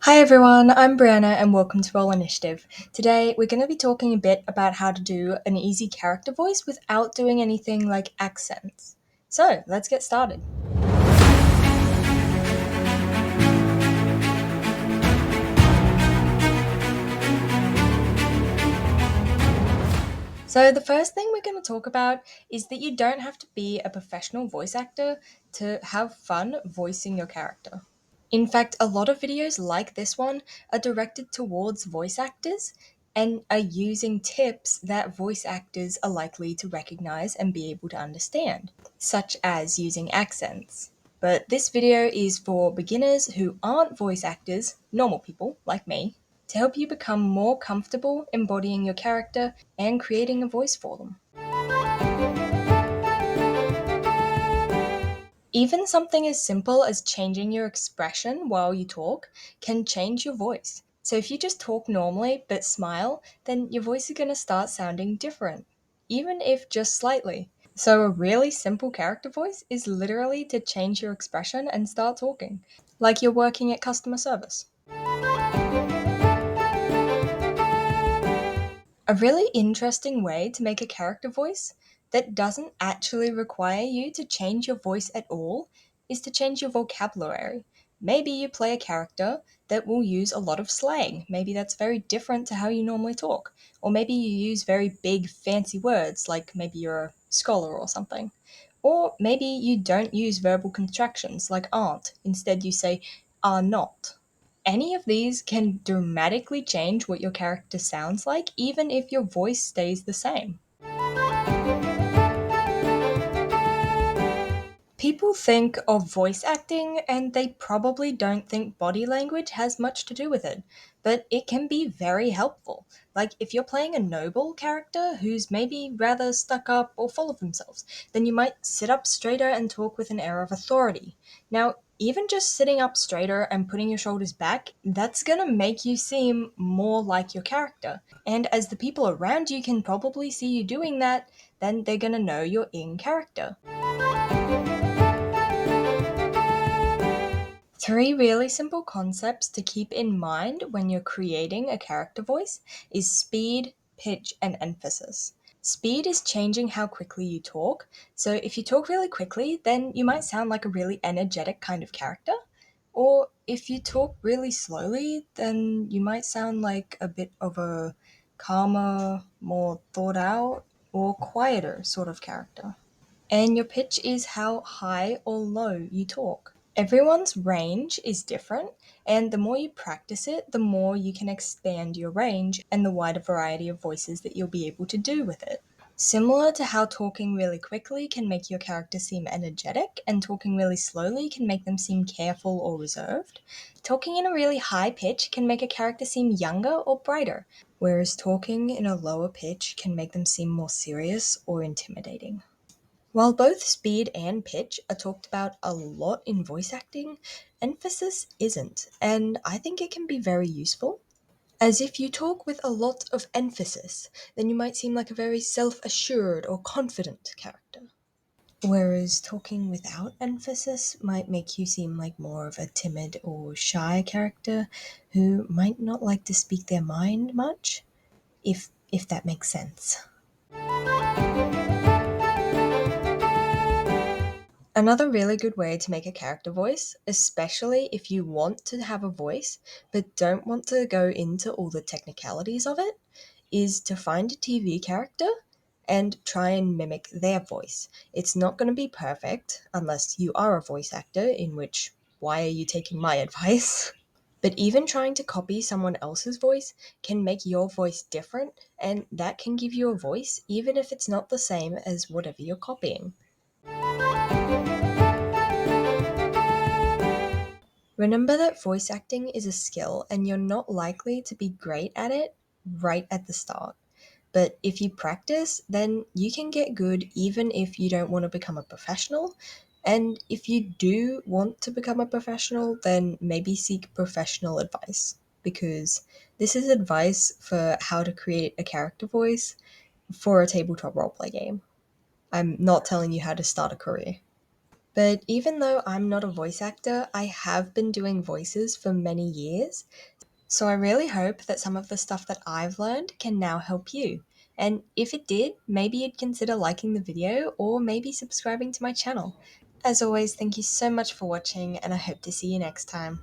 Hi everyone, I'm Brianna and welcome to Roll Initiative. Today we're going to be talking a bit about how to do an easy character voice without doing anything like accents. So let's get started. So the first thing we're going to talk about is that you don't have to be a professional voice actor to have fun voicing your character. In fact, a lot of videos like this one are directed towards voice actors and are using tips that voice actors are likely to recognize and be able to understand, such as using accents. But this video is for beginners who aren't voice actors, normal people like me, to help you become more comfortable embodying your character and creating a voice for them. Even something as simple as changing your expression while you talk can change your voice. So if you just talk normally but smile, then your voice is going to start sounding different, even if just slightly. So a really simple character voice is literally to change your expression and start talking, like you're working at customer service. A really interesting way to make a character voice that doesn't actually require you to change your voice at all is to change your vocabulary. Maybe you play a character that will use a lot of slang. Maybe that's very different to how you normally talk. Or maybe you use very big, fancy words, like maybe you're a scholar or something. Or maybe you don't use verbal contractions like aren't. Instead, you say are not. Any of these can dramatically change what your character sounds like, even if your voice stays the same. People think of voice acting and they probably don't think body language has much to do with it, but it can be very helpful. Like if you're playing a noble character who's maybe rather stuck up or full of themselves, then you might sit up straighter and talk with an air of authority. Now, even just sitting up straighter and putting your shoulders back, that's gonna make you seem more like your character. And as the people around you can probably see you doing that, then they're gonna know you're in character. Three really simple concepts to keep in mind when you're creating a character voice is speed, pitch, and emphasis. Speed is changing how quickly you talk. So if you talk really quickly, then you might sound like a really energetic kind of character. Or if you talk really slowly, then you might sound like a bit of a calmer, more thought out, or quieter sort of character. And your pitch is how high or low you talk. Everyone's range is different, and the more you practice it, the more you can expand your range and the wider variety of voices that you'll be able to do with it. Similar to how talking really quickly can make your character seem energetic and talking really slowly can make them seem careful or reserved, talking in a really high pitch can make a character seem younger or brighter, whereas talking in a lower pitch can make them seem more serious or intimidating. While both speed and pitch are talked about a lot in voice acting, emphasis isn't, and I think it can be very useful. As if you talk with a lot of emphasis, then you might seem like a very self assured or confident character. Whereas talking without emphasis might make you seem like more of a timid or shy character who might not like to speak their mind much, if that makes sense. Another really good way to make a character voice, especially if you want to have a voice but don't want to go into all the technicalities of it, is to find a TV character and try and mimic their voice. It's not going to be perfect unless you are a voice actor, in which, why are you taking my advice? But even trying to copy someone else's voice can make your voice different, and that can give you a voice even if it's not the same as whatever you're copying. Remember that voice acting is a skill and you're not likely to be great at it right at the start. But if you practice, then you can get good even if you don't want to become a professional. And if you do want to become a professional, then maybe seek professional advice because this is advice for how to create a character voice for a tabletop roleplay game. I'm not telling you how to start a career. But even though I'm not a voice actor, I have been doing voices for many years. So I really hope that some of the stuff that I've learned can now help you. And if it did, maybe you'd consider liking the video or maybe subscribing to my channel. As always, thank you so much for watching, and I hope to see you next time.